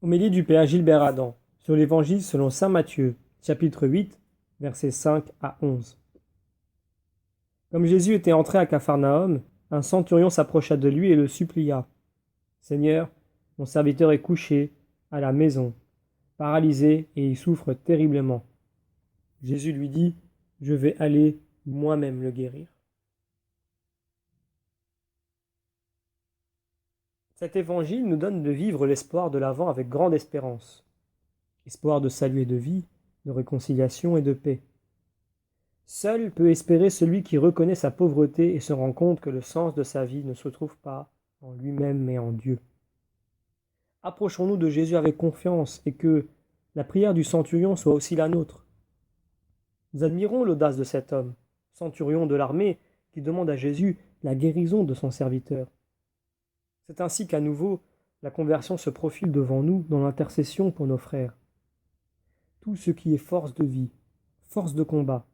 Homélie du Père Gilbert Adam sur l'Évangile selon saint Matthieu, chapitre 8, versets 5 à 11. Comme Jésus était entré à Capharnaüm, un centurion s'approcha de lui et le supplia. « Seigneur, mon serviteur est couché à la maison, paralysé et il souffre terriblement. » Jésus lui dit, « Je vais aller moi-même le guérir. » Cet évangile nous donne de vivre l'espoir de l'Avent avec grande espérance. Espoir de salut et de vie, de réconciliation et de paix. Seul peut espérer celui qui reconnaît sa pauvreté et se rend compte que le sens de sa vie ne se trouve pas en lui-même mais en Dieu. Approchons-nous de Jésus avec confiance et que la prière du centurion soit aussi la nôtre. Nous admirons l'audace de cet homme, centurion de l'armée, qui demande à Jésus la guérison de son serviteur. C'est ainsi qu'à nouveau, la conversion se profile devant nous dans l'intercession pour nos frères. Tout ce qui est force de vie, force de combat,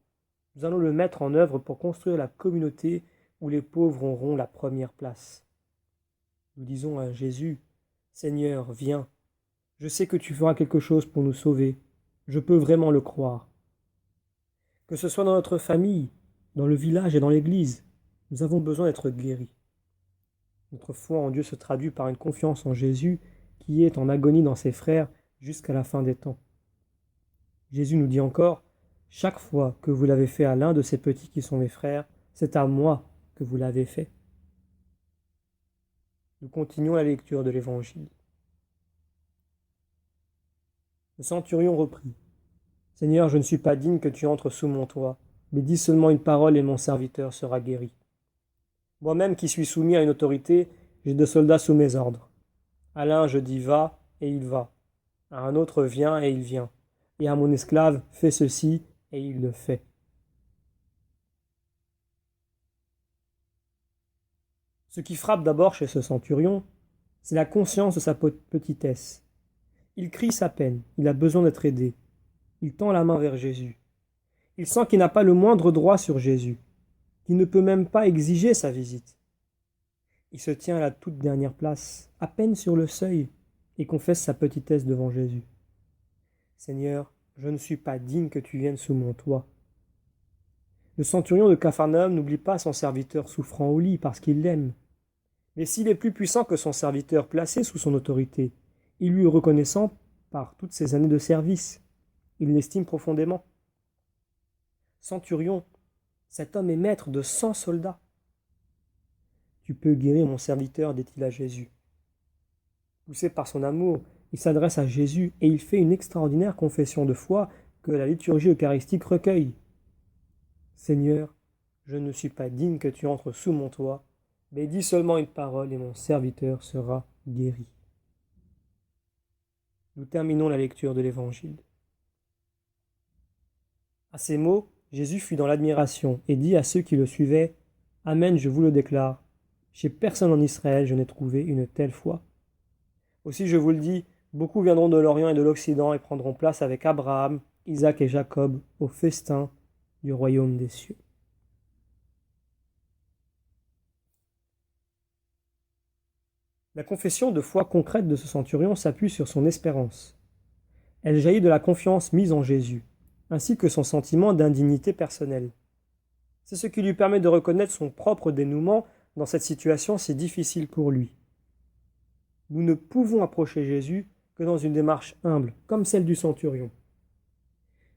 nous allons le mettre en œuvre pour construire la communauté où les pauvres auront la première place. Nous disons à Jésus, « Seigneur, viens, je sais que tu feras quelque chose pour nous sauver, je peux vraiment le croire. » Que ce soit dans notre famille, dans le village et dans l'Église, nous avons besoin d'être guéris. Notre foi en Dieu se traduit par une confiance en Jésus qui est en agonie dans ses frères jusqu'à la fin des temps. Jésus nous dit encore, « Chaque fois que vous l'avez fait à l'un de ces petits qui sont mes frères, c'est à moi que vous l'avez fait. » Nous continuons la lecture de l'Évangile. Le centurion reprit, « Seigneur, je ne suis pas digne que tu entres sous mon toit, mais dis seulement une parole et mon serviteur sera guéri. Moi-même qui suis soumis à une autorité, j'ai 2 soldats sous mes ordres. À l'un je dis va, et il va. À un autre viens, et il vient. Et à mon esclave fais ceci, et il le fait. » Ce qui frappe d'abord chez ce centurion, c'est la conscience de sa petitesse. Il crie sa peine, il a besoin d'être aidé. Il tend la main vers Jésus. Il sent qu'il n'a pas le moindre droit sur Jésus, qu'il ne peut même pas exiger sa visite. Il se tient à la toute dernière place, à peine sur le seuil, et confesse sa petitesse devant Jésus. « Seigneur, je ne suis pas digne que tu viennes sous mon toit. » Le centurion de Capharnaüm n'oublie pas son serviteur souffrant au lit parce qu'il l'aime. Mais s'il est plus puissant que son serviteur placé sous son autorité, il lui est reconnaissant par toutes ses années de service. Il l'estime profondément. Centurion, cet homme est maître de 100 soldats. « Tu peux guérir mon serviteur, dit-il à Jésus. » Poussé par son amour, il s'adresse à Jésus et il fait une extraordinaire confession de foi que la liturgie eucharistique recueille. « Seigneur, je ne suis pas digne que tu entres sous mon toit, mais dis seulement une parole et mon serviteur sera guéri. » Nous terminons la lecture de l'Évangile. À ces mots, Jésus fut dans l'admiration et dit à ceux qui le suivaient, « Amen, je vous le déclare, chez personne en Israël je n'ai trouvé une telle foi. Aussi je vous le dis, beaucoup viendront de l'Orient et de l'Occident et prendront place avec Abraham, Isaac et Jacob au festin du royaume des cieux. » La confession de foi concrète de ce centurion s'appuie sur son espérance. Elle jaillit de la confiance mise en Jésus, ainsi que son sentiment d'indignité personnelle. C'est ce qui lui permet de reconnaître son propre dénouement dans cette situation si difficile pour lui. Nous ne pouvons approcher Jésus que dans une démarche humble, comme celle du centurion.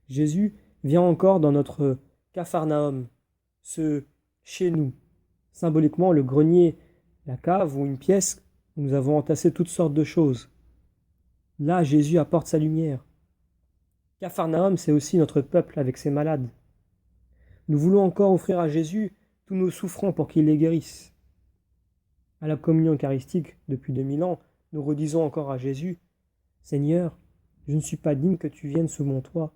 Jésus vient encore dans notre Capharnaüm, ce chez nous, symboliquement le grenier, la cave ou une pièce où nous avons entassé toutes sortes de choses. Là, Jésus apporte sa lumière. Capharnaüm, c'est aussi notre peuple avec ses malades. Nous voulons encore offrir à Jésus tous nos souffrants pour qu'il les guérisse. À la communion eucharistique, depuis 2000 ans, nous redisons encore à Jésus, « Seigneur, je ne suis pas digne que tu viennes sous mon toit,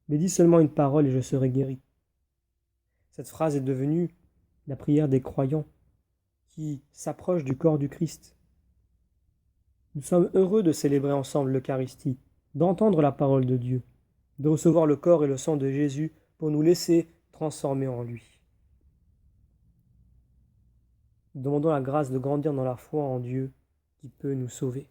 mais dis seulement une parole et je serai guéri. » Cette phrase est devenue la prière des croyants qui s'approchent du corps du Christ. Nous sommes heureux de célébrer ensemble l'Eucharistie, d'entendre la parole de Dieu, de recevoir le corps et le sang de Jésus pour nous laisser transformer en lui. Demandons la grâce de grandir dans la foi en Dieu qui peut nous sauver.